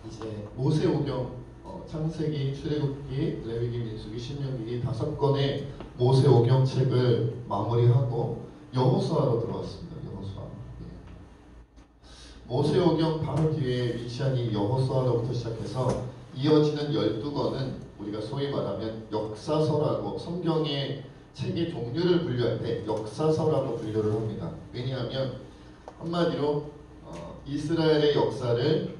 이제 모세오경 창세기, 출애굽기, 레위기, 민수기, 신명기 5권의 모세오경 책을 마무리하고 여호수아로 들어왔습니다. 여호수아. 모세오경 바로 뒤에 위치한 이 여호수아로부터 시작해서 이어지는 12권은 우리가 소위 말하면 역사서라고, 성경의 책의 종류를 분류할 때 역사서라고 분류를 합니다. 왜냐하면 한마디로 이스라엘의 역사를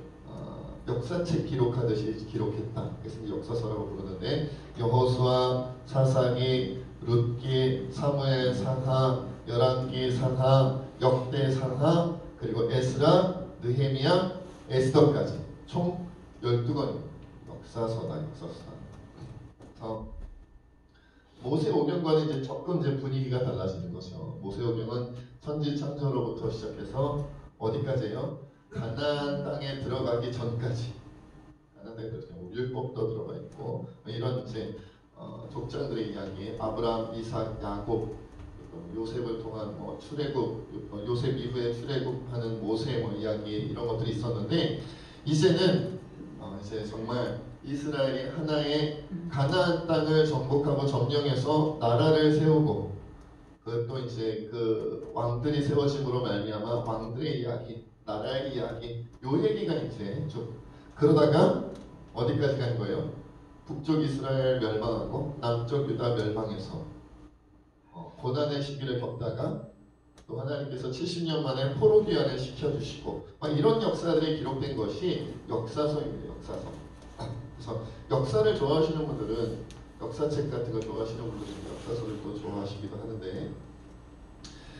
역사책 기록하듯이 기록했다. 그래서 역사서라고 부르는데 여호수아, 사사기, 룻기, 사무엘 상하, 열왕기 상하, 역대 상하, 그리고 에스라, 느헤미야, 에스더까지 총 12권입니다. 역사서다, 역사서다. 모세오경과는 이제 조금 이제 분위기가 달라지는 거죠. 모세오경은 천지창조로부터 시작해서 어디까지예요? 가나안 땅에 들어가기 전까지. 가나안 땅에 들어가면 율법도 들어가 있고 이런 이제 족장들의 이야기, 아브라함, 이삭, 야곱, 요셉을 통한 출애굽, 요셉 이후에 출애굽하는 모세 이야기 이런 것들이 있었는데 이제는 이제 정말 이스라엘이 하나의 가나안 땅을 정복하고 점령해서 나라를 세우고 또 이제 그 왕들이 세워짐으로 말미암아 왕들의 이야기, 나라의 이야기, 요 얘기가 이제 좀 그러다가 어디까지 간 거예요? 북쪽 이스라엘 멸망하고 남쪽 유다 멸망해서 고난의 시기를 겪다가 또 하나님께서 70년 만에 포로 귀환을 시켜주시고 이런 역사들이 기록된 것이 역사서입니다. 역사서. 그래서 역사를 좋아하시는 분들은 역사책 같은 거 좋아하시는 분들은 역사서를 또 좋아하시기도 하는데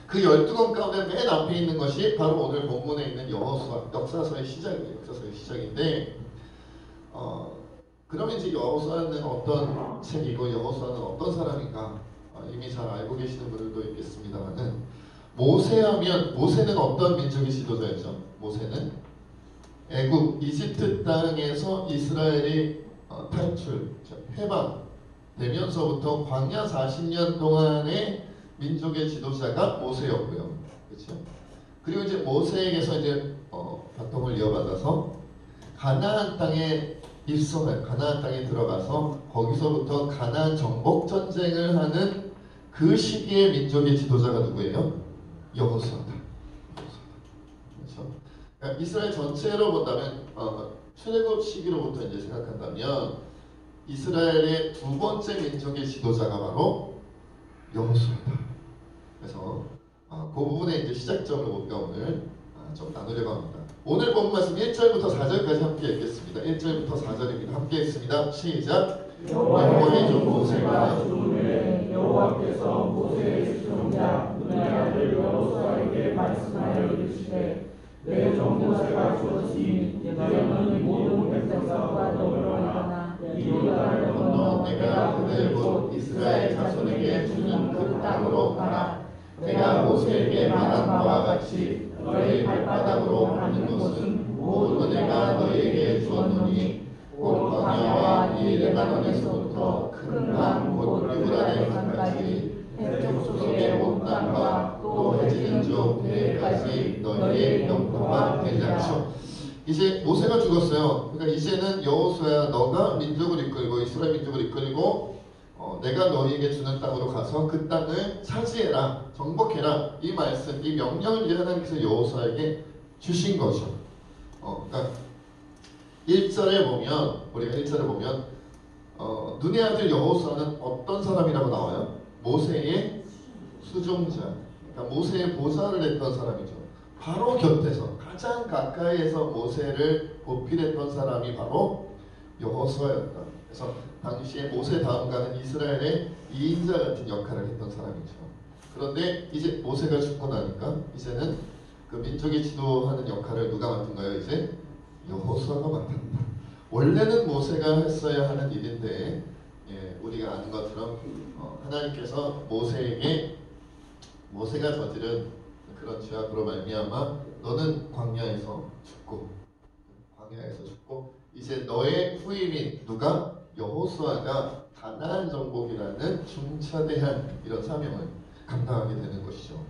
그 12권 가운데 맨 앞에 있는 것이 바로 오늘 본문에 있는 여호수아, 역사서의 시작이에요. 역사서의 시작인데 그러면 이제 여호수아는 어떤 책이고 여호수아는 어떤 사람인가 이미 잘 알고 계시는 분들도 있겠습니다만은 모세하면 모세는 어떤 민족의 지도자였죠? 모세는 애굽, 이집트 땅에서 이스라엘이 탈출, 해방되면서부터 광야 40년 동안의 민족의 지도자가 모세였고요. 그렇죠? 그리고 이제 모세에게서 이제 바통을 이어받아서 가나안 땅에 입성할, 가나안 땅에 들어가서 거기서부터 가나안 정복 전쟁을 하는 그 시기의 민족의 지도자가 누구예요? 여호수아다. 그렇죠? 그러니까 이스라엘 전체로 본다면 출애굽 시기로부터 이제 생각한다면 이스라엘의 두 번째 민족의 지도자가 바로 여호수아다. 그래서 그 부분에 이제 시작점을 우리가 오늘 좀 나누려고 합니다. 오늘 본 말씀 1절부터 4절까지 함께 읽겠습니다. 1절부터 4절입니다. 함께 읽습니다. 시작. 여호와의 종 모세가 죽은 후에 여호와께서 모세의 수종자 눈의 아들 여호수아에게 말씀하여 이르시되 내 종 모세가 죽었으니 너희는 모든 백성과 더불어 일어나 이 요단을 건너 내가 그들 곧 이스라엘 자손에게 주는 그 땅으로 가라. 내가 모세에게 말한 바와 같이 너희 발바닥으로 가는 곳은 모두 내가 너희에게 주었노니 곧 광야와 이 레바논에서부터 큰 강 곧 유브라데 강까지 해쪽 속의 온 땅과 또 해지는 쪽 대까지 너희의 영토가 되지 않죠. 이제 모세가 죽었어요. 그러니까 이제는 여호수아야 너가 민족을 이끌고 이스라엘 민족을 이끌고 내가 너희에게 주는 땅으로 가서 그 땅을 차지해라, 정복해라. 이 말씀, 이 명령을 이제 하나님께서 여호수아에게 주신 거죠. 그러니까 1절에 보면 우리가 1절에 보면 눈의 아들 여호수아는 어떤 사람이라고 나와요? 모세의 수종자. 그러니까 모세의 보좌를 했던 사람이죠. 바로 곁에서 가장 가까이에서 모세를 보필했던 사람이 바로 여호수아였다. 그래서 당시에 모세 다음 가는 이스라엘의 2인자 같은 역할을 했던 사람이죠. 그런데 이제 모세가 죽고 나니까 이제는 그 민족의 지도하는 역할을 누가 맡은가요? 이제 여호수아가 맡았다. 원래는 모세가 했어야 하는 일인데 우리가 아는 것처럼 하나님께서 모세에게 모세가 저지른 그런 죄악으로 말미암아 너는 광야에서 죽고 이제 너의 후임인 누가? 여호수아가 가나안 정복이라는 중차대한 이런 사명을 감당하게 되는 것이죠.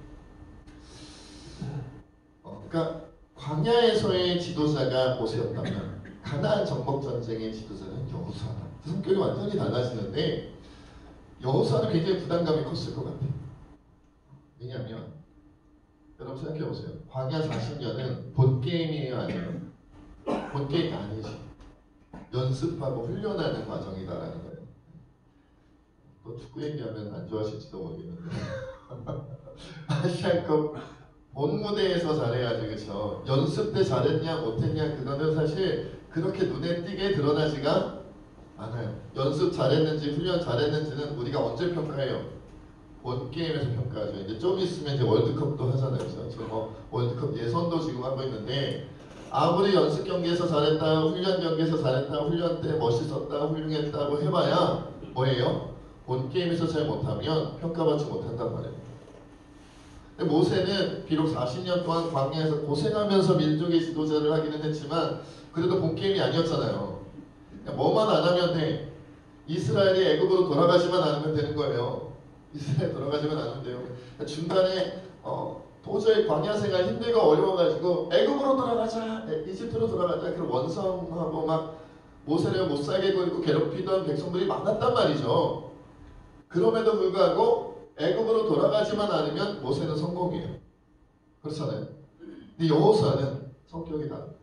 그러니까 광야에서의 지도자가 모세였다면 가나안 정복 전쟁의 지도자는 여호수아다. 성격이 완전히 달라지는데 여호수아는 굉장히 부담감이 컸을 것 같아요. 왜냐하면 여러분 생각해 보세요. 광야 40년은 본 게임이에요, 아니에요? 본 게임이 아니지. 연습하고 훈련하는 과정이다라는 거예요. 또 축구 얘기하면 안 좋아하실지도 모르겠는데 아시안컵 본 무대에서 잘해야지, 그렇죠? 연습 때 잘했냐 못했냐 그거는 사실 그렇게 눈에 띄게 드러나지가 않아요. 연습 잘했는지 훈련 잘했는지는 우리가 언제 평가해요? 본 게임에서 평가하죠. 이제 좀 있으면 이제 월드컵도 하잖아요. 그래서 지금 월드컵 예선도 지금 하고 있는데 아무리 연습 경기에서 잘했다, 훈련 경기에서 잘했다, 훈련 때 멋있었다, 훌륭했다고 해봐야 뭐예요? 본 게임에서 잘 못하면 평가받지 못한단 말이에요. 근데 모세는 비록 40년 동안 광야에서 고생하면서 민족의 지도자를 하기는 했지만 그래도 본 게임이 아니었잖아요. 뭐만 안 하면 돼. 이스라엘이 애굽으로 돌아가지만 않으면 되는 거예요. 이스라엘 돌아가지만 않으면 돼요. 중간에 도저히 광야 생활 힘들고 어려워가지고 애굽으로 돌아가자, 이집트로 돌아가자, 그런 원성하고 막 모세를 못 살게 굴고 괴롭히던 백성들이 많았단 말이죠. 그럼에도 불구하고 애굽으로 돌아가지만 않으면 모세는 성공이에요. 그렇잖아요. 근데 여호수아는 성격이 다릅니다.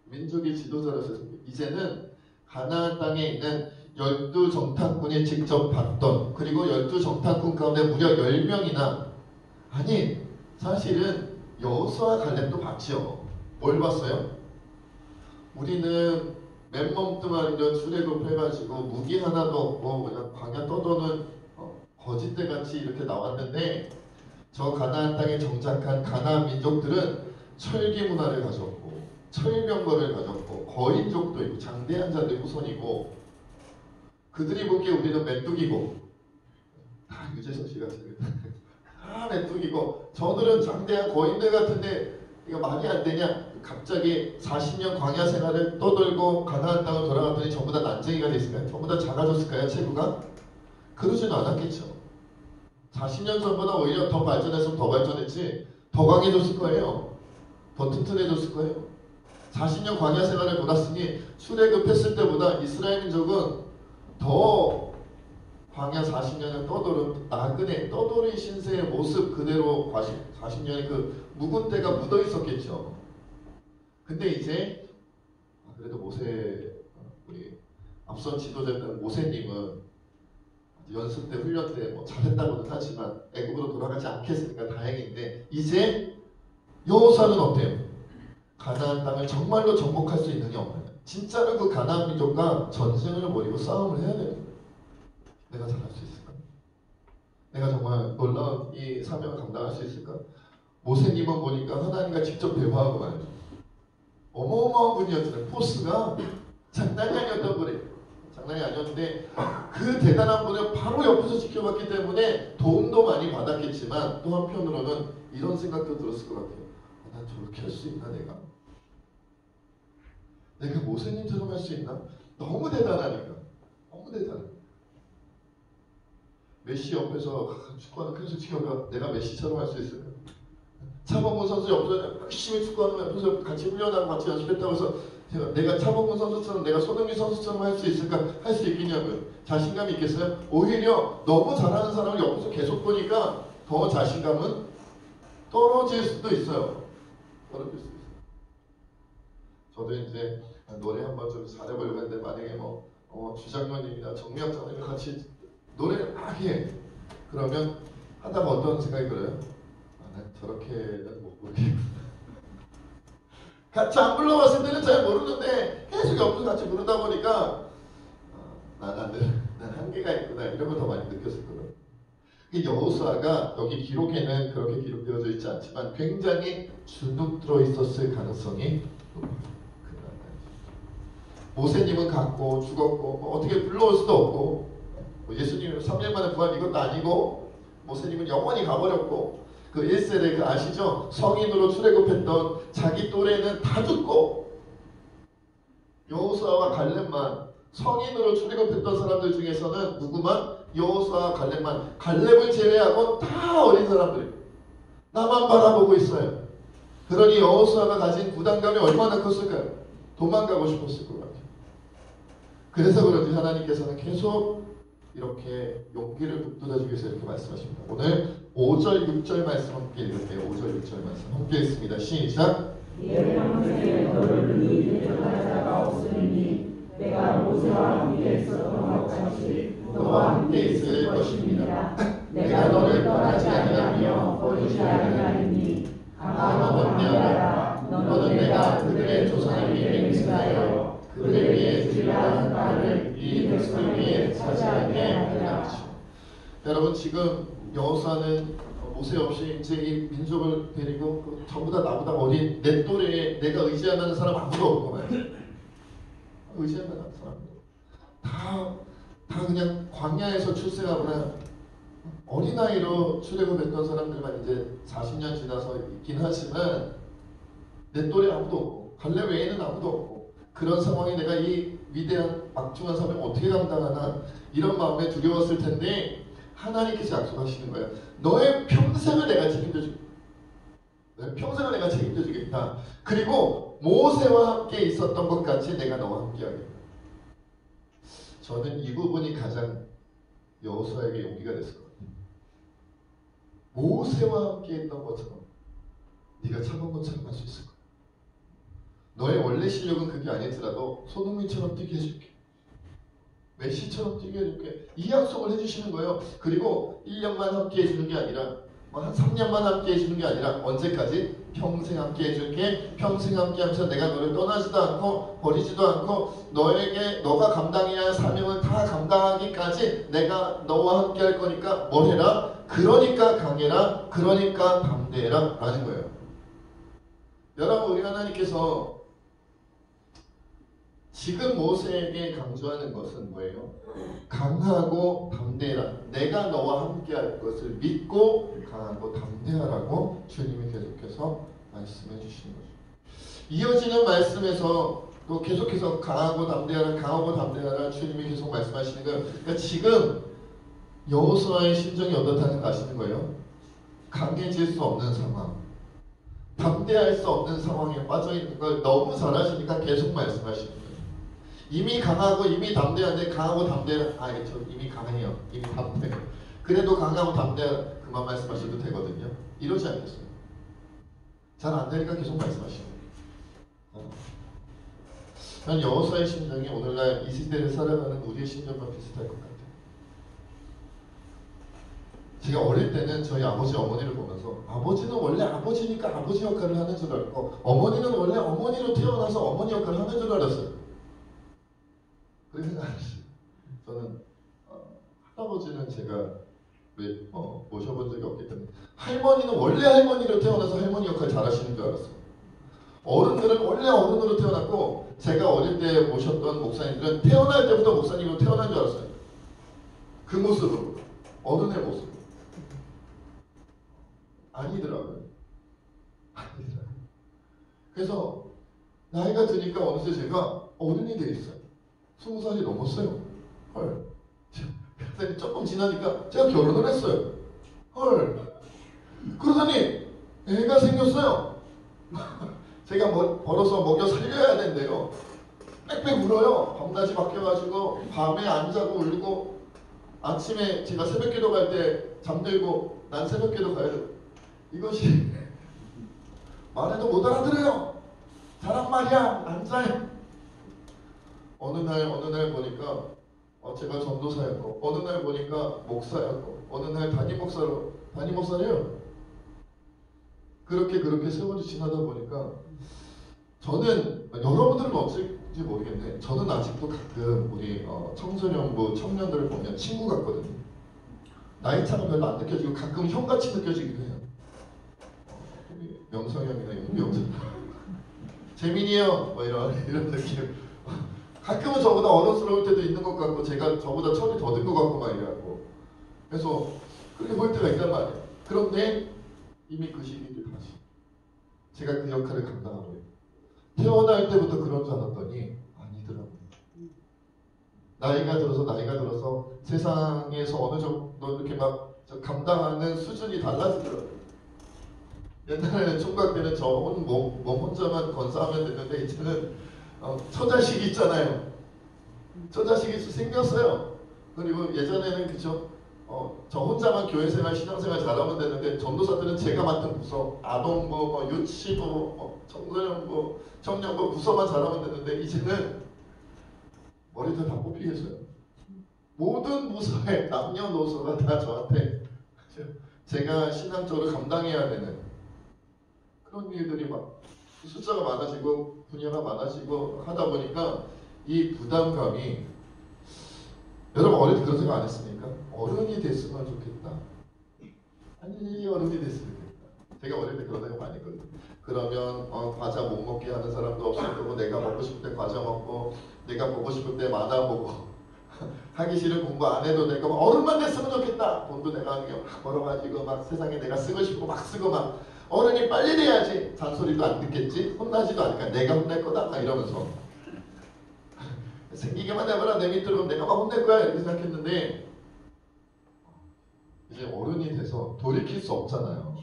민족의 지도자로서 이제는 가나안 땅에 있는 12정탐꾼이 직접 봤던, 그리고 12정탐꾼 가운데 무려 10명이나, 아니 사실은 여호수아 갈렙도 봤죠. 뭘 봤어요? 우리는 맨몸뚱아리로 출애굽해가지고 무기 하나도 없고 그냥 광야 떠도는 거짓대같이 이렇게 나왔는데 저 가나안 땅에 정착한 가나안 민족들은 철기 문화를 가졌고 철병거를 가졌고 거인족도 있고 장대한 자들의 후손이고, 그들이 보기에 우리는 메뚜기고, 다 유재석 씨 같은 다 메뚜기고 저들은 장대한 거인들 같은데 이거 말이 안 되냐? 갑자기 40년 광야 생활을 떠돌고 가나안 땅을 돌아갔더니 전부 다 난쟁이가 됐을까요? 전부 다 작아졌을까요? 체구가? 그러지는 않았겠죠. 40년 전보다 오히려 더 발전했으면 더 발전했지 더 강해졌을 거예요. 더 튼튼해졌을 거예요. 40년 광야 생활을 돌았으니 출애굽했을 때보다 이스라엘 민족은 더 광야 40년을 떠도른 나그네 떠돌이 신세의 모습 그대로 40년의 그 묵은 때가 묻어 있었겠죠. 근데 이제 그래도 모세, 우리 앞선 지도자였던 모세님은 연습 때 훈련 때 뭐 잘했다고는 하지만 애굽으로 돌아가지 않겠으니까 다행인데, 이제 여호수아는 어때요? 가나안 땅을 정말로 정복할 수 있느냐 없느냐. 진짜로 그 가나안 민족과 전쟁을 벌이고 싸움을 해야 되는 거예요. 내가 잘할 수 있을까? 내가 정말 놀라운 이 사명을 감당할 수 있을까? 모세님은 보니까 하나님과 직접 대화하고 말이죠. 어마어마한 분이었잖아요. 포스가 장난이 아니었던 분이에요. 장난이 아니었는데 그 대단한 분을 바로 옆에서 지켜봤기 때문에 도움도 많이 받았겠지만 또 한편으로는 이런 생각도 들었을 것 같아요. 난 저렇게 할 수 있나 내가? 내가 모세님처럼 할 수 있나? 너무 대단하니까. 너무 대단해. 메시 옆에서 축구하는 계속 지켜봐. 내가 메시처럼 할 수 있을까? 차범근 선수 옆에서 열심히 축구하는 옆에서 같이 훈련하고 같이 연습했다고 해서 내가 차범근 선수처럼 내가 손흥민 선수처럼 할 수 있을까? 할 수 있겠냐고요. 자신감이 있겠어요? 오히려 너무 잘하는 사람을 옆에서 계속 보니까 더 자신감은 떨어질 수도 있어요. 떨어질 수 있어요. 저도 이제 노래 한번 좀 잘해보려고 했는데 만약에 주장로님이나 정미학 장님이 같이 노래를 막 해. 그러면 하다가 어떤 생각이 들어요? 난 저렇게는 못 부르겠구나. 같이 안 불러봤을 때는 잘 모르는데 계속 옆에서 같이 부르다 보니까 난 한계가 있구나 이런 걸 더 많이 느꼈을 거예요. 여호수아가 여기 기록에는 그렇게 기록되어져 있지 않지만 굉장히 주눅 들어 있었을 가능성이 높아요. 모세님은 갔고 죽었고 어떻게 불러올 수도 없고 예수님은 3일 만에 부활 이것도 아니고 모세님은 영원히 가버렸고 그 1세대 그 아시죠? 성인으로 출애굽했던 자기 또래는 다 죽고 여호수아와 갈렙만 성인으로 출애굽했던 사람들 중에서는 누구만? 여호수아와 갈렙만. 갈렙을 제외하고 다 어린 사람들이 나만 바라보고 있어요. 그러니 여호수아가 가진 부담감이 얼마나 컸을까요? 도망가고 싶었을 것 같아요. 그래서 그런지 하나님께서는 계속 이렇게 용기를 북돋아주기 위해서 이렇게 말씀하십니다. 오늘 5절 6절 말씀 함께 읽을게요. 5절 6절 말씀 함께 읽습니다. 시작. 내 평생에 너를 의인의 전하자가 없으니 내가 모세와 함께 있었던 것 같이 너와 함께 있을 것입니다. 내가 너를 떠나지 아니하며 버리지 아니하리니 강하고 담대하라. 너는 내가 그들의 조상에게 맹세하여 그들 위에 주리라 한 바를 이 백성 위에 차지하게 하리라. 여러분 지금 여호수아는 모세 없이 이제 이 민족을 데리고 전부 다 나보다 어린 내 또래에 내가 의지할 만한 사람 아무도 없고 말이야. 의지할 만한 사람 다 그냥 광야에서 출생하거나 어린아이로 출애굽했던 사람들만 이제 40년 지나서 있긴 하지만 내 또래 아무도 없고 갈래 외에는 아무도 없고 그런 상황에 내가 이 위대한 막중한 사명을 어떻게 감당하나 이런 마음에 두려웠을 텐데 하나님께서 약속하시는 거예요. 너의 평생을 내가 책임져주겠다. 너의 평생을 내가 책임져주겠다. 그리고 모세와 함께 있었던 것 같이 내가 너와 함께 하겠다. 저는 이 부분이 가장 여호수아에게 용기가 됐을 것 같아요. 모세와 함께 했던 것처럼 네가 참은 것처럼 할 수 있을 거야. 너의 원래 실력은 그게 아니더라도 손흥민처럼 뛰게 해줄게. 메시처럼 뛰게 해줄게. 이 약속을 해주시는 거예요. 그리고 1년만 함께 해주는 게 아니라 한 3년만 함께 해주는 게 아니라 언제까지? 평생 함께 해줄게. 평생 함께 하면서 내가 너를 떠나지도 않고 버리지도 않고 너가 감당해야 할 사명을 다 감당하기까지 내가 너와 함께 할 거니까 뭘 해라? 그러니까 강해라. 그러니까 담대해라 라는 거예요. 여러분 우리 하나님께서 지금 모세에게 강조하는 것은 뭐예요? 강하고 담대해라. 내가 너와 함께 할 것을 믿고 강하고 담대하라고 주님이 계속해서 말씀해 주시는 거죠. 이어지는 말씀에서 또 계속해서 강하고 담대하라 주님이 계속 말씀하시는 거예요. 그러니까 지금 여호수아의 심정이 어떻다는 거 아시는 거예요? 강해질 수 없는 상황, 담대할 수 없는 상황에 빠져있는 걸 너무 잘 아시니까 계속 말씀하시는 거예요. 이미 강하고 이미 담대한데 강하고 담대한 저 이미 강해요. 이미 담대해요. 그래도 강하고 담대한 그만 말씀하셔도 되거든요. 이러지 않겠어요? 잘 안 되니까 계속 말씀하시는 거예요. 난 여호수아의 심정이 오늘날 이 시대를 살아가는 우리의 심정과 비슷할 것 같아요. 제가 어릴 때는 저희 아버지 어머니를 보면서 아버지는 원래 아버지니까 아버지 역할을 하는 줄 알고 어머니는 원래 어머니로 태어나서 어머니 역할을 하는 줄 알았어요. 그렇게 생각했어요. 저는 할아버지는 제가 모셔본 적이 없기 때문에 할머니는 원래 할머니로 태어나서 할머니 역할 잘하시는 줄 알았어요. 어른들은 원래 어른으로 태어났고 제가 어릴 때 모셨던 목사님들은 태어날 때부터 목사님으로 태어난 줄 알았어요. 그 모습으로 어른의 모습 아니더라고요. 그래서 나이가 드니까 어느새 제가 어른이 돼 있어요. 20살이 넘었어요. 헐. 그랬더니 조금 지나니까 제가 결혼을 했어요. 헐. 그러더니 애가 생겼어요. 제가 벌어서 먹여 살려야 된대요. 빽빽 울어요. 밤낮이 바뀌어가지고 밤에 안 자고 울고 아침에 제가 새벽기도 갈 때 잠들고 난 새벽기도 가야 돼. 이것이 말해도 못 알아들어요. 잘한 말이야. 안 자요. 어느 날 보니까 제가 전도사였고 어느 날 보니까 목사였고 어느 날 담임 목사래요. 그렇게 세월이 지나다 보니까 저는 여러분들은 어떨지 모르겠는데 저는 아직도 가끔 우리 청소년부 청년들을 보면 친구 같거든요. 나이 차가 별로 안 느껴지고 가끔 형같이 느껴지기도 해요. 명성이 형이나 윤명성 재민이 형 이런 느낌. 가끔은 저보다 어른스러울 때도 있는 것 같고 제가 저보다 철이 더 든 것 같고 막 이래갖고 그래서 그렇게 볼 때가 있단 말이에요. 그런데 이미 그 시기를 다시 제가 그 역할을 감당하고 있어요. 태어날 때부터 그런 줄 알았더니 아니더라고요. 나이가 들어서 세상에서 어느 정도 이렇게 막 감당하는 수준이 달라지더라고요. 옛날에는 총각 때는 저 몸 혼자만 건사하면 됐는데 이제는 처자식 있잖아요. 처자식이 생겼어요. 그리고 예전에는 그죠? 저 혼자만 교회생활, 신앙생활 잘하면 되는데 전도사들은 제가 맡은 부서, 아동부, 유치부, 청소년부, 청년부 부서만 잘하면 되는데 이제는 머리도 다 뽑히겠어요. 모든 부서의 남녀노소가 다 저한테 제가 신앙적으로 감당해야 되는 그런 일들이 막 숫자가 많아지고 분야가 많아지고 하다 보니까 이 부담감이, 여러분 어릴 때 그런 생각 안 했습니까? 어른이 됐으면 좋겠다. 아니 어른이 됐으면 좋겠다. 제가 어릴 때 그런 생각 많이 했거든요. 그러면 과자 못 먹게 하는 사람도 없을 거고, 내가 먹고 싶을 때 과자 먹고, 내가 보고 싶을 때 만화 보고 하기 싫은 공부 안 해도 되고, 어른만 됐으면 좋겠다. 돈도 내가 벌어가지고 막 세상에 내가 쓰고 싶고 막 쓰고, 막 어른이 빨리 돼야지. 잔소리도 안 듣겠지, 혼나지도 않을까, 내가 혼낼 거다 막 이러면서 생기게만 해봐라 내 밑으로 내가 막 혼낼 거야 이렇게 생각했는데, 이제 어른이 돼서 돌이킬 수 없잖아요.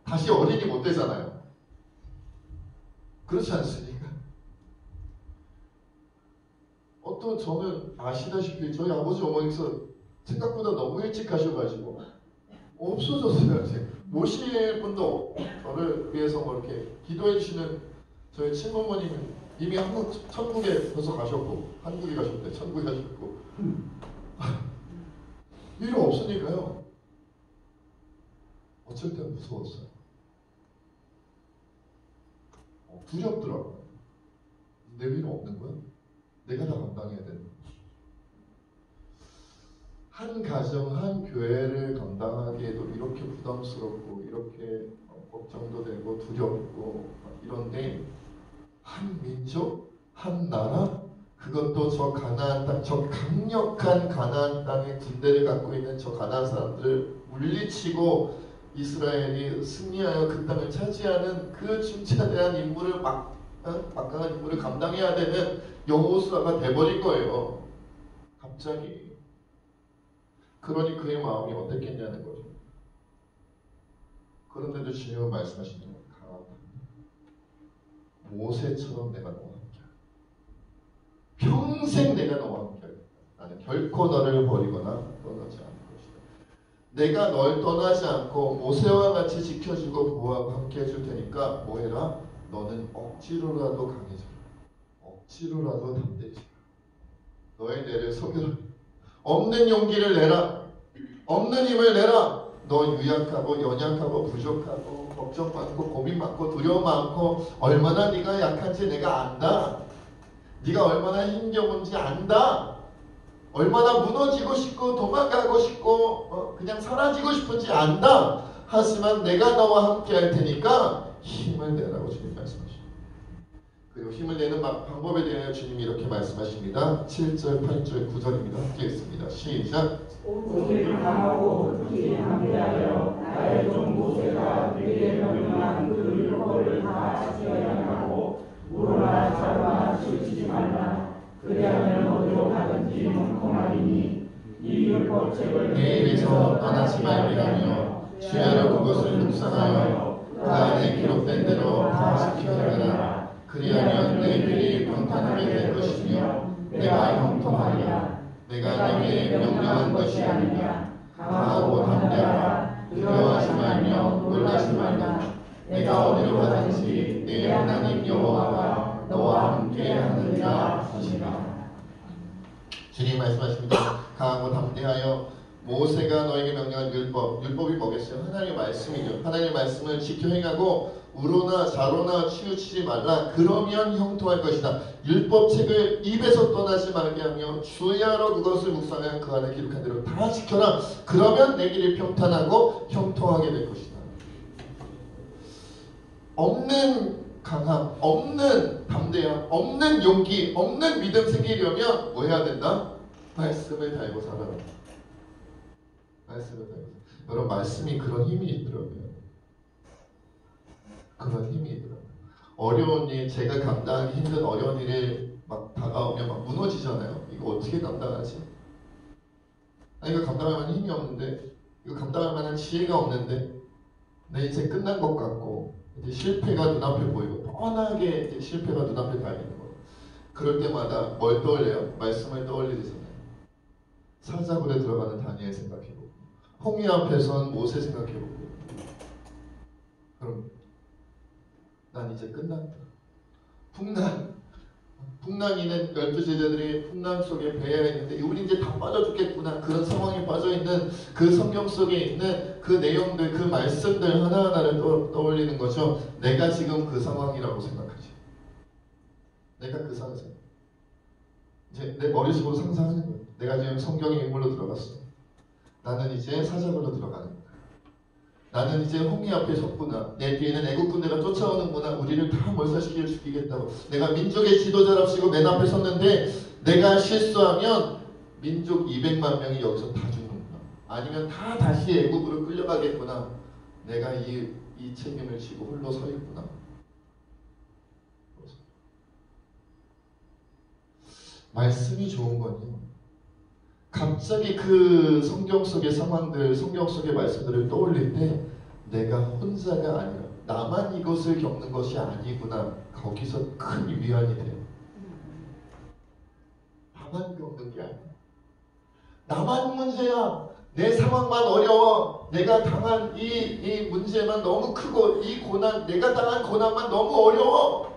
다시 어린이 못 되잖아요. 그렇지 않습니까? 저는 아시다시피 저희 아버지 어머니께서 생각보다 너무 일찍 가셔가지고 없어졌어요. 모실 분도 저를 위해서 뭐 이렇게 기도해 주시는 저희 친부모님은 이미 천국에 벌써 가셨고, 한국에 가셨대, 천국에 가셨고 일이 없으니까요. 어쩔 때는 무서웠어요. 두렵더라고요. 내 위로 없는 거야? 내가 다 감당해야 되는 거야. 한 가정, 한 교회를 감당하기에도 이렇게 부담스럽고 이렇게 걱정도 되고 두렵고 이런데, 한 민족, 한 나라, 그것도 저 가나안 땅, 저 강력한 가나안 땅의 군대를 갖고 있는 저 가나안 사람들을 물리치고 이스라엘이 승리하여 그 땅을 차지하는 그 중차대한 임무를 막강한 임무를 감당해야 되는 여호수아가 돼버린 거예요. 갑자기. 그러니 그의 마음이 어땠겠냐는 거죠. 그런데도 주님은 말씀하시는 거예요. 강하다. 모세처럼 내가 너와 함께하겠다. 평생 내가 너와 함께하겠다. 나는 결코 너를 버리거나 떠나지 않을 것이다. 내가 널 떠나지 않고 모세와 같이 지켜주고 보호하고 함께 해줄 테니까 뭐해라? 너는 억지로라도 강해져라. 억지로라도 담대해져라. 너의 뇌를 속여라. 없는 용기를 내라. 없는 힘을 내라. 너 유약하고 연약하고 부족하고 걱정 많고 고민 많고 두려움 많고 얼마나 네가 약한지 내가 안다. 네가 얼마나 힘겨운지 안다. 얼마나 무너지고 싶고 도망가고 싶고 그냥 사라지고 싶은지 안다. 하지만 내가 너와 함께 할 테니까 힘을 내라고 주님 말씀하십니다. 그리고 힘을 내는 방법에 대하여 주님이 이렇게 말씀하십니다. 7절, 8절, 9절입니다. 함께 읽습니다. 시작. 오직 강하고 크게 함께하여 나의 종 모세가 그에게 명령한 그 율법을 다 지켜야 하고 우로나 자로나 치우치지 말라. 그리하면 어디로 가든지 형통하리니 이 율법책을 내 입에서 떠나지 말게 하며 주야로 그것을 묵상하여 그 안에 기록된 대로 다 지켜야 하라. 그리하면 내 길이 평탄하게 될 것이며 내가 형통하리라. 내가 내게 명령한 것이 아니냐. 강하고 담대하라. 두려워하지 말며 놀라지 말라. 내가 어디로 가든지 내 하나님 여호와가 너와 함께 하느니라 하시라. 주님 말씀하십니다. 강하고 담대하여 모세가 너에게 명령한 율법이 뭐겠어요? 하나님의 말씀이죠. 하나님의 말씀을 지켜 행하고 우로나 자로나 치우치지 말라. 그러면 형통할 것이다. 율법책을 입에서 떠나지 말게 하며 주야로 그것을 묵상하여 그 안에 기록한 대로 다 지켜라. 그러면 내 길이 평탄하고 형통하게 될 것이다. 없는 강함, 없는 담대함, 없는 용기, 없는 믿음 생기려면 뭐 해야 된다? 말씀을 달고 살아라. 말씀을 달고 살아라. 여러분, 말씀이 그런 힘이 있더라고요. 그런 힘이 있더라고요. 어려운 일, 제가 감당하기 힘든 어려운 일에 막 다가오면 막 무너지잖아요. 이거 어떻게 감당하지? 이거 감당할 만한 힘이 없는데, 이거 감당할 만한 지혜가 없는데, 내 인생 끝난 것 같고 이제 실패가 눈앞에 보이고 뻔하게 이제 실패가 눈앞에 다 있는 거예요. 그럴 때마다 뭘 떠올려요? 말씀을 떠올리잖아요. 사자굴에 들어가는 다니엘 생각해보고, 홍해 앞에 선 모세 생각해보고, 그럼 난 이제 끝났다. 풍랑이는 12제자들이 풍랑 속에 배에 있는데 우리 이제 다 빠져 죽겠구나. 그런 상황에 빠져 있는 그 성경 속에 있는 그 내용들, 그 말씀들 하나하나를 떠올리는 거죠. 내가 지금 그 상황이라고 생각하죠. 내가 그 상황. 이제 내 머릿속으로 상상하는 거예요. 내가 지금 성경의 인물로 들어갔어. 나는 이제 사자굴로 들어가는 거야. 나는 이제 홍해 앞에 섰구나. 내 뒤에는 애국 군대가 쫓아오는구나. 우리를 다 몰살시켜 죽이겠다고. 내가 민족의 지도자랍시고 맨 앞에 섰는데 내가 실수하면 민족 200만 명이 여기서 다 죽는구나. 아니면 다 다시 애국으로 끌려가겠구나. 내가 이 책임을 지고 홀로 서 있구나. 말씀이 좋은 건요, 갑자기 그 성경 속의 상황들, 성경 속의 말씀들을 떠올릴 때 내가 혼자가 아니라 나만 이것을 겪는 것이 아니구나. 거기서 큰 위안이 돼요. 나만 겪는 게 아니야. 나만 문제야. 내 상황만 어려워. 내가 당한 이 문제만 너무 크고 이 고난, 내가 당한 고난만 너무 어려워.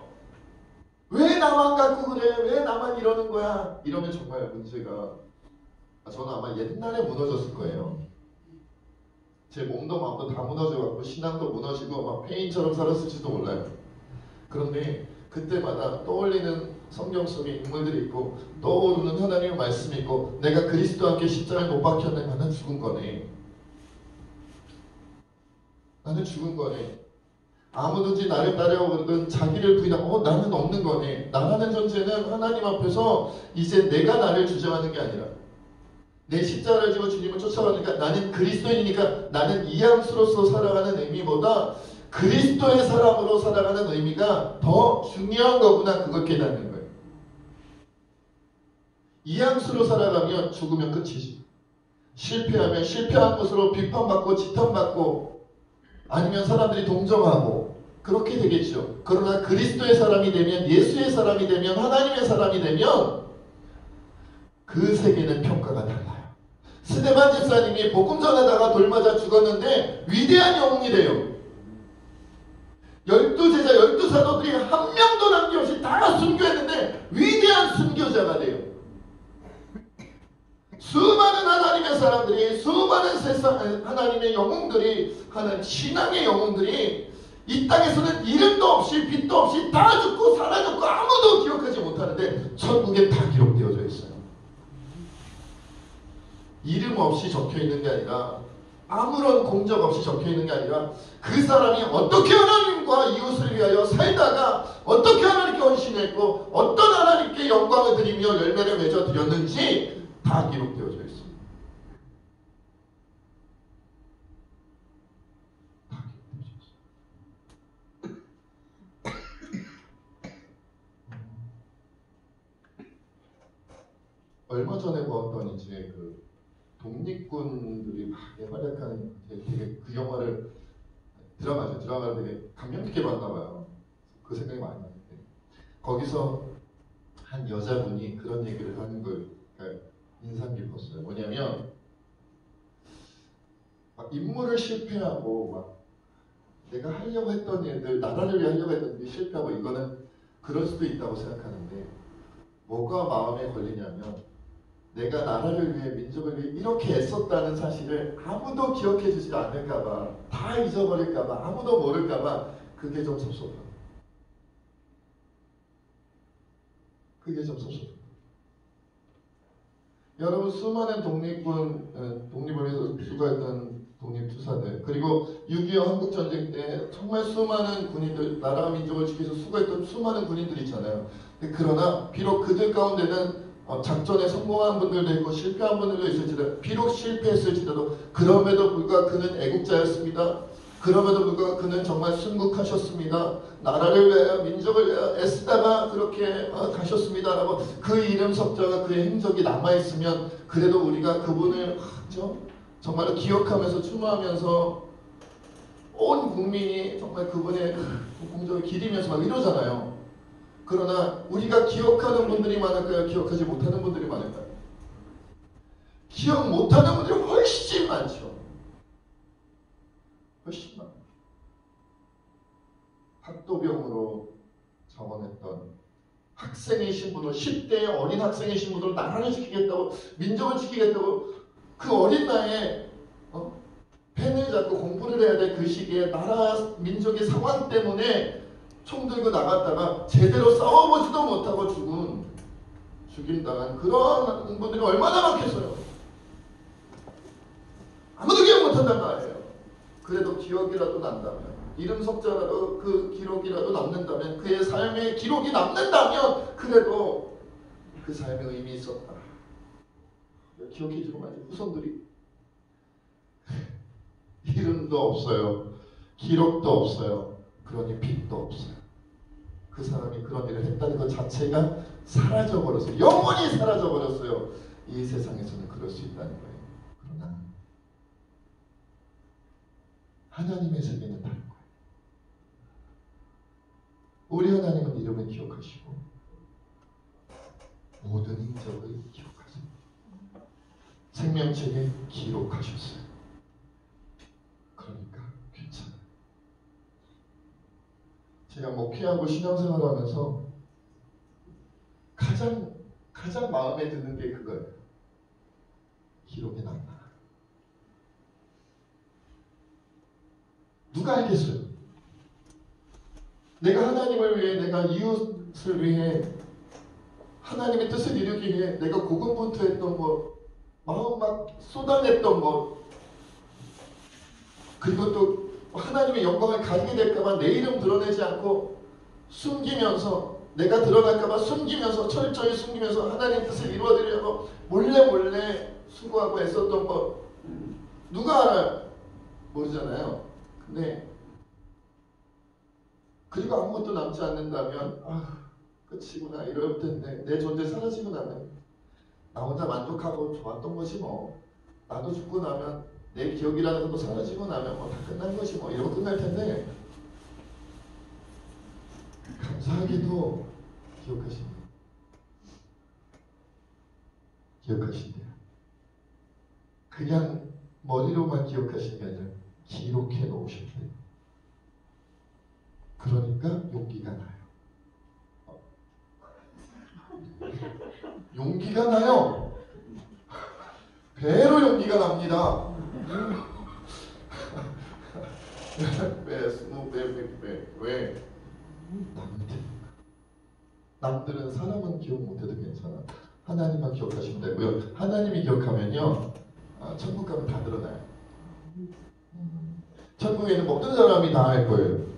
왜 나만 갖고 그래? 왜 나만 이러는 거야? 이러면 정말 문제가, 저는 아마 옛날에 무너졌을 거예요. 제 몸도 마음도 다 무너져갖고 신앙도 무너지고 막 폐인처럼 살았을지도 몰라요. 그런데 그때마다 떠올리는 성경 속의 인물들이 있고 떠오르는 하나님의 말씀이 있고 내가 그리스도와 함께 십자가에 못 박혔네. 나는 죽은 거네. 나는 죽은 거네. 아무든지 나를 따라오거든 자기를 부인하고 나는 없는 거네. 나라는 존재는 하나님 앞에서 이제 내가 나를 주장하는 게 아니라 내 십자가를 지고 주님을 쫓아가니까 나는 그리스도인이니까 나는 이양수로서 살아가는 의미보다 그리스도의 사람으로 살아가는 의미가 더 중요한 거구나. 그걸 깨닫는 거예요. 이양수로 살아가면 죽으면 끝이지. 실패하면 실패한 것으로 비판받고 지탄받고 아니면 사람들이 동정하고 그렇게 되겠죠. 그러나 그리스도의 사람이 되면, 예수의 사람이 되면, 하나님의 사람이 되면 그 세계는 평가가 달라요. 스데반 집사님이 복음 전하다가 돌 맞아 죽었는데 위대한 영웅이 돼요. 12제자 12사도들이 한 명도 남김없이 다 순교했는데 위대한 순교자가 돼요. 수많은 하나님의 사람들이, 수많은 세상 하나님의 영웅들이, 하나님 신앙의 영웅들이 이 땅에서는 이름도 없이 빛도 없이 다 죽고 사라졌고 아무도 기억하지 못하는데 천국에 다 기록되어져 있어요. 이름 없이 적혀있는 게 아니라, 아무런 공적 없이 적혀있는 게 아니라 그 사람이 어떻게 하나님과 이웃을 위하여 살다가 어떻게 하나님께 헌신했고 어떤 하나님께 영광을 드리며 열매를 맺어 드렸는지 다 기록되어져 있습니다. 다 기록되어져 있습니다. 얼마 전에 보았던 이제 그 독립군들이 막 활약하는 되게 그 영화를 드라마를 되게 감명 깊게 봤나 봐요. 그 생각이 많이 나는데 거기서 한 여자분이 그런 얘기를 하는 걸 인상 깊었어요. 뭐냐면 막 임무를 실패하고 막 내가 하려고 했던 일들, 나라를 위해 하려고 했던 일이 실패하고 이거는 그럴 수도 있다고 생각하는데 뭐가 마음에 걸리냐면 내가 나라를 위해 민족을 위해 이렇게 애썼다는 사실을 아무도 기억해 주지 않을까봐, 다 잊어버릴까봐, 아무도 모를까봐 그게 좀 섭섭해요. 그게 좀 섭섭해요. 여러분 수많은 독립을 위해서 수고했던 독립투사들, 그리고 6.25 한국전쟁 때 정말 수많은 군인들, 나라와 민족을 지키기 위해서 수고했던 수많은 군인들이 있잖아요. 그러나 비록 그들 가운데는 작전에 성공한 분들도 있고 실패한 분들도 있을지라도, 비록 실패했을지라도 그럼에도 불구하고 그는 애국자였습니다. 그럼에도 불구하고 그는 정말 순국하셨습니다. 나라를 위하여 민족을 위하여 애쓰다가 그렇게 가셨습니다 라고 그 이름 석자가, 그의 행적이 남아있으면 그래도 우리가 그분을 정말로 기억하면서 추모하면서 온 국민이 정말 그분의 공적을 기리면서 막 이러잖아요. 그러나 우리가 기억하는 분들이 많을까요? 기억하지 못하는 분들이 많을까요? 기억 못하는 분들이 훨씬 많죠. 훨씬 많아요. 학도병으로 전원했던 학생이신 분으로 10대의 어린 학생이신 분으로 나라를 지키겠다고 민족을 지키겠다고 그 어린 나이에 펜을 잡고 공부를 해야 될 그 시기에 나라 민족의 상황 때문에 총 들고 나갔다가 제대로 싸워보지도 못하고 죽임당한 그런 분들이 얼마나 많겠어요. 아무도 기억 못한단 말이에요. 그래도 기억이라도 난다면, 이름 석자라도 그 기록이라도 남는다면, 그의 삶의 기록이 남는다면 그래도 그 삶에 의미 있었다. 기억해주고 말이죠. 후손들이 이름도 없어요. 기록도 없어요. 그러니 빛도 없어요. 그 사람이 그런 일을 했다는 것 자체가 사라져버렸어요. 영원히 사라져버렸어요. 이 세상에서는 그럴 수 있다는 거예요. 그러나 하나님의 세계는 다른 거예요. 우리 하나님은 이름을 기억하시고 모든 인적을 기억하세요. 생명책에 기록하셨어요. 그러니까 괜찮아요. 제가 목회하고 신앙생활을 하면서 가장 마음에 드는 게 그거예요. 기록이 남나. 누가 알겠어요? 내가 하나님을 위해, 내가 이웃을 위해, 하나님의 뜻을 이루기 위해 내가 고군분투했던 것, 마음 막 쏟아냈던 것, 그리고 또 하나님의 영광을 가지게 될까봐 내 이름 드러내지 않고 숨기면서, 내가 드러날까봐 숨기면서, 철저히 숨기면서 하나님의 뜻을 이루어드리려고 몰래 수고하고 애썼던 것 누가 알아요? 모르잖아요. 근데 그리고 아무것도 남지 않는다면 끝이구나 이럴 텐데, 내 존재 사라지고 나면 나 혼자 만족하고 좋았던 것이 뭐, 나도 죽고 나면 내 기억이라는 것도 사라지고 나면 뭐 다 끝난 것이 뭐 이러고 끝날 텐데, 감사하게도 기억하신대요. 그냥 머리로만 기억하신 게 아니라 기록해 놓으셨대요. 그러니까 용기가 나요. 용기가 나요. 배로 용기가 납니다. 왜? 남들은 사람은 기억 못해도 괜찮아. 하나님만 기억하시면 되고요. 하나님이 기억하면요, 천국 가면 다 드러나요. 천국에는 모든 사람이 다 알 거예요.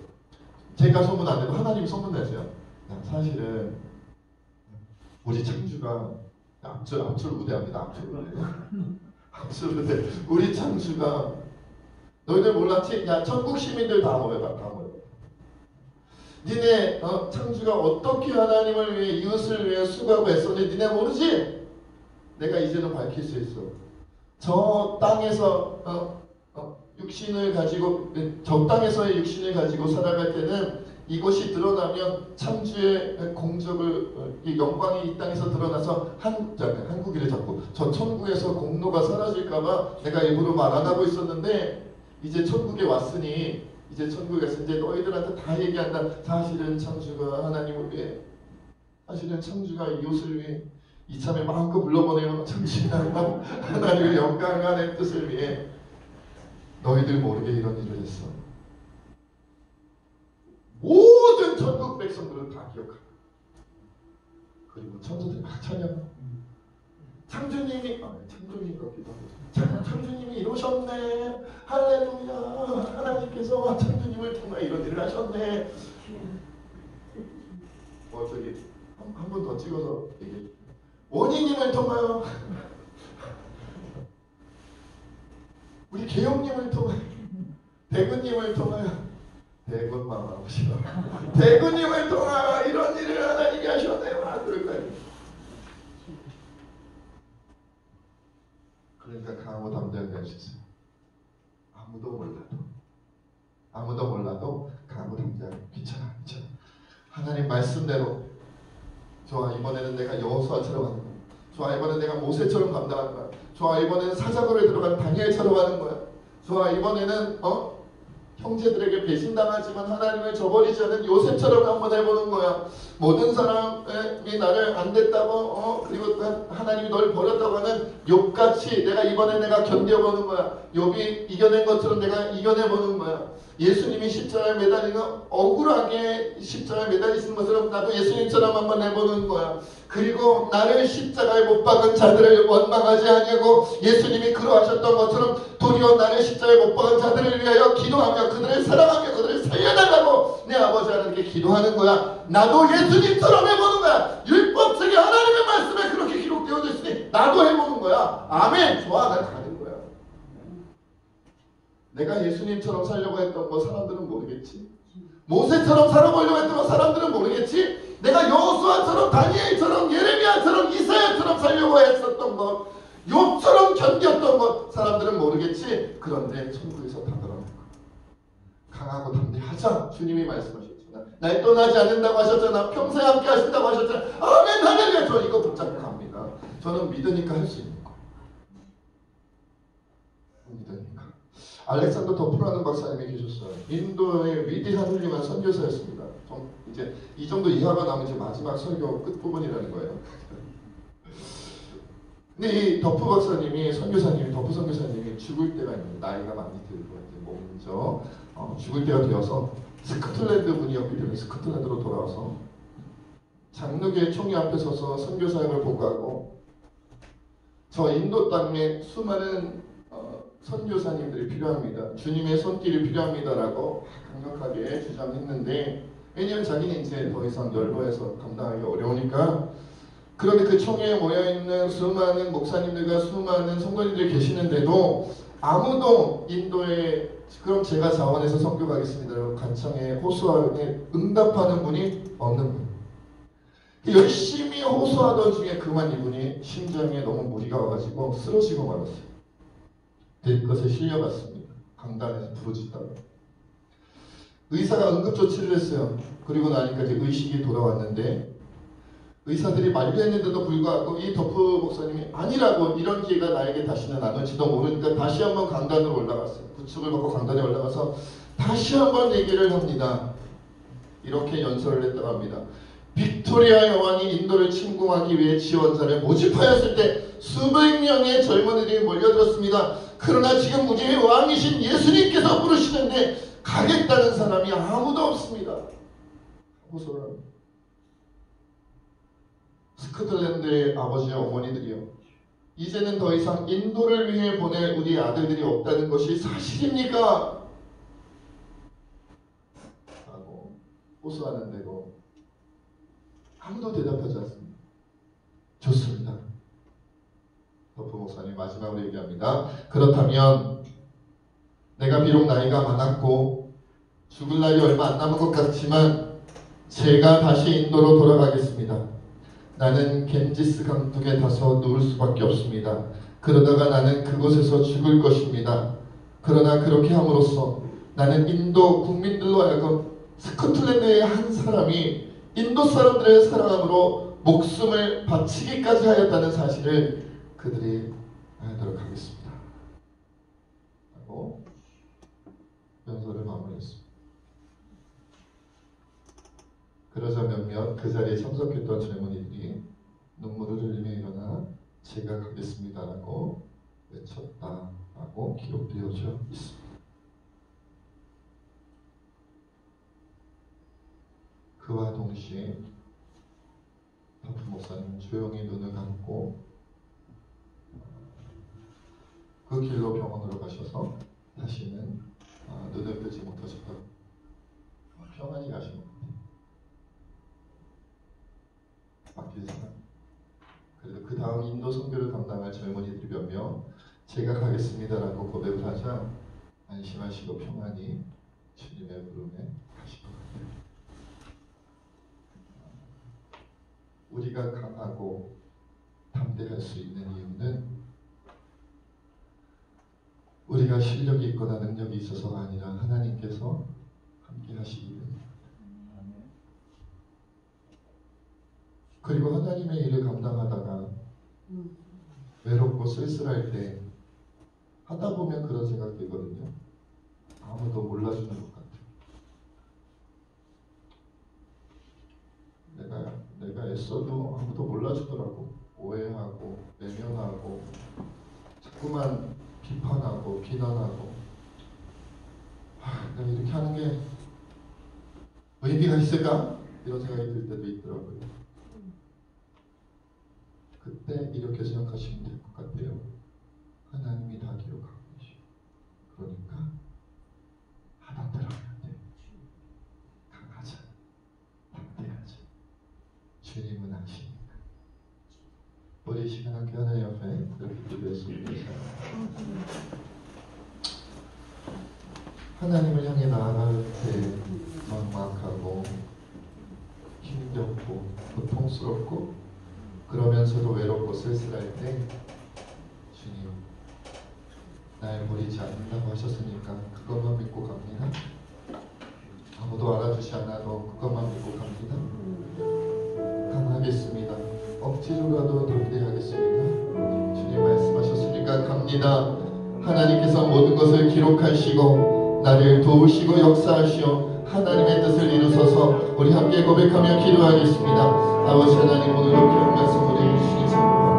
제가 소문 안 내고 하나님이 소문 내세요. 사실은 우리 창주가 앞줄 우대합니다. 앞줄 우대. 우리 창주가, 너희들 몰랐지? 야, 천국 시민들 다 모여봐. 니네 창주가 어떻게 하나님을 위해, 이웃을 위해 수고하고 애썼는지 니네 모르지? 내가 이제는 밝힐 수 있어. 저 땅에서 육신을 가지고, 저 땅에서의 육신을 가지고 살아갈 때는 이것이 드러나면 창주의 공적을, 이 영광이 이 땅에서 드러나서 한국이를 잡고 저 천국에서 공로가 사라질까봐 내가 일부러 말 안 하고 있었는데, 이제 천국에 왔으니, 이제 천국에서 이제 너희들한테 다 얘기한다. 사실은 창주가 하나님을 위해, 사실은 창주가 이웃을 위해 이참에 마음껏 불러보내요. 창주가 하나님의 영광의 뜻을 위해 너희들 모르게 이런 일을 했어. 모든 천국 백성들은 다 기억한다. 그리고 천사들이 막 찬양. 창주님이 창주님이 이러셨네. 할렐루야. 하나님께서 창주님을 통해 이런 일을 하셨네. 저기 한 번 더 찍어서 얘기해. 원희님을 통하여, 우리 개용님을 통하여, 대구님을 통하여, 대군만 하고 싶어. 대구님을 통하여 이런 일을 하나님이 하셨네요. 그럴 거예요. 그러니까 강하고 담대하게 할 수 있어요. 아무도 몰라도, 아무도 몰라도 강하고 담대하고 괜찮아. 하나님 말씀대로 좋아. 이번에는 내가 여호수아처럼 하는 거야. 좋아. 이번에는 내가 모세처럼 감당하는 거야. 좋아. 이번에는 사자굴에 들어간 다니엘처럼 하는 거야. 좋아. 이번에는 형제들에게 배신당하지만 하나님을 저버리지 않은 요셉처럼 한번 해보는 거야. 모든 사람이 나를 안 됐다고 그리고 하나님이 널 버렸다고 하는 욥같이 내가 견뎌보는 거야. 욥이 이겨낸 것처럼 내가 이겨내보는 거야. 예수님이 십자가에 매달리는 억울하게 십자가에 매달리시는 것처럼 나도 예수님처럼 한번 해보는 거야. 그리고 나를 십자가에 못 박은 자들을 원망하지 아니하고 예수님이 그러하셨던 것처럼 도리어 나를 십자가에 못 박은 자들을 위하여 기도하며 그들을 사랑하며 그들을 살려달라고 내 아버지 하나님께 기도하는 거야. 나도 예수님처럼 해보는 거야. 율법책에 하나님의 말씀에 그렇게 기록되어져 있으니 나도 해보는 거야. 아멘. 좋아. 난 가는 거야. 내가 예수님처럼 살려고 했던 거 사람들은 모르겠지. 모세처럼 살아보려고 했던 거 사람들은 모르겠지. 내가 여호수아처럼 다니엘처럼 예레미야처럼 이사야처럼 살려고 했었던 것, 욥처럼 견뎠던 것 사람들은 모르겠지. 그런데 천국에서 다 드러날 거야. 강하고 담대하자. 주님이 말씀하셨잖아. 날 떠나지 않는다고 하셨잖아. 평생 함께 하신다고 하셨잖아. 아멘 할렐루야. 저 이거 붙잡고 갑니다. 저는 믿으니까 할 수 있는 거예요. 믿으니까. 알렉산더 더프라는 박사님이 계셨어요. 인도의 위대한 훌륭한 선교사였습니다. 이제 이 정도 이하가 나면 이제 마지막 설교 끝부분이라는 거예요. 근데 이 더프 박사님이 더프 선교사님이 죽을 때가 있는 나이가 많이 들고 이제 먼저 죽을 때가 되어서 스코틀랜드 분이었기 때문에 스코틀랜드로 돌아와서 장로교회 총회 앞에 서서 선교 사역을 보고하고 저 인도 땅에 수많은 선교사님들이 필요합니다. 주님의 손길이 필요합니다라고 강력하게 주장했는데 왜냐하면 자기는 이제 더 이상 넓어해서 감당하기 어려우니까. 그런데 그 총회에 모여있는 수많은 목사님들과 수많은 성도님들이 계시는데도 아무도 인도에 그럼 제가 자원해서 선교 가겠습니다라고 간청에 호소하에 응답하는 분이 없는 거예요. 열심히 호소하던 중에 그만 이분이 심장에 너무 무리가 와가지고 쓰러지고 말았어요. 그것에 실려갔습니다. 강단에서 부르짖다가 의사가 응급조치를 했어요. 그리고 나니까 이제 의식이 돌아왔는데 의사들이 만류했는데도 불구하고 이 더프 목사님이 아니라고 이런 기회가 나에게 다시는 안 올지도 모르니까 다시 한번 강단으로 올라갔어요. 부축을 받고 강단에 올라가서 다시 한번 얘기를 합니다. 이렇게 연설을 했다고 합니다. 빅토리아 여왕이 인도를 침공하기 위해 지원자를 모집하였을 때 수백 명의 젊은이들이 몰려들었습니다. 그러나 지금 우리의 왕이신 예수님께서 부르시는데 가겠다는 사람이 아무도 없습니다. 호소를 합니다. 스코틀랜드의 아버지와 어머니들이요. 이제는 더 이상 인도를 위해 보낼 우리 아들들이 없다는 것이 사실입니까? 라고 호소하는데도 아무도 대답하지 않습니다. 좋습니다. 더프 목사님 마지막으로 얘기합니다. 그렇다면 내가 비록 나이가 많았고 죽을 날이 얼마 안 남은 것 같지만 제가 다시 인도로 돌아가겠습니다. 나는 겐지스 강둑에 가서 누울 수밖에 없습니다. 그러다가 나는 그곳에서 죽을 것입니다. 그러나 그렇게 함으로써 나는 인도 국민들로 하여금 스코틀랜드의 한 사람이 인도 사람들의 사랑함으로 목숨을 바치기까지 하였다는 사실을 그들이 알도록 하겠습니다. 하고 연설을 마무리했습니다. 그러자 몇몇 그 자리에 참석했던 젊은이들이 눈물을 흘리며 일어나 제가 가겠습니다라고 외쳤다라고 기록되어져 있습니다. 그와 동시에 더프 목사님은 조용히 눈을 감고 그 길로 병원으로 가셔서 다시는 눈을 뜨지 못하셨다고 평안히 가신 겁니다. 맡길 사람. 그래도 그 다음 인도 선교를 담당할 젊은이들이 몇 명 제가 가겠습니다라고 고백을 하자 안심하시고 평안히 주님의 부름에 가실 것 같아요. 우리가 강하고 담대할 수 있는 이유는 우리 저희가 실력이 있거나 능력이 있어서가 아니라 하나님께서 함께 하시기 때문에. 그리고 하나님의 일을 감당하다가 외롭고 쓸쓸할 때 하다 보면 그런 생각 들거든요. 아무도 몰라주는 것 같아. 내가 애써도 아무도 몰라주더라고. 오해하고 외면하고 자꾸만 비판하고 비난하고. 내가 이렇게 하는 게 의미가 있을까? 이런 생각이 들 때도 있더라고요. 그때 이렇게 생각하시면 될 것 같아요. 하나님이 다 기록하고 계시오. 그러니까 하나들 하면 돼. 강하자. 담대하자. 주님은 아시니까. 우리 시간 함께 하나님 앞에 그렇게 기도했습니다. 하나님을 향해 나아갈 때 막막하고 힘겹고 고통스럽고 그러면서도 외롭고 쓸쓸할 때 주님 날 버리지 않는다고 하셨으니까 그것만 믿고 갑니다. 아무도 알아주지 않아도 그것만 믿고 갑니다. 강하겠습니다. 억지로라도 담대하겠습니다. 주님 말씀하셨으니까 갑니다. 하나님께서 모든 것을 기록하시고 나를 도우시고 역사하시오. 하나님의 뜻을 이루소서. 우리 함께 고백하며 기도하겠습니다. 아버지 하나님, 오늘도 귀한 말씀 우리에게 주신 성부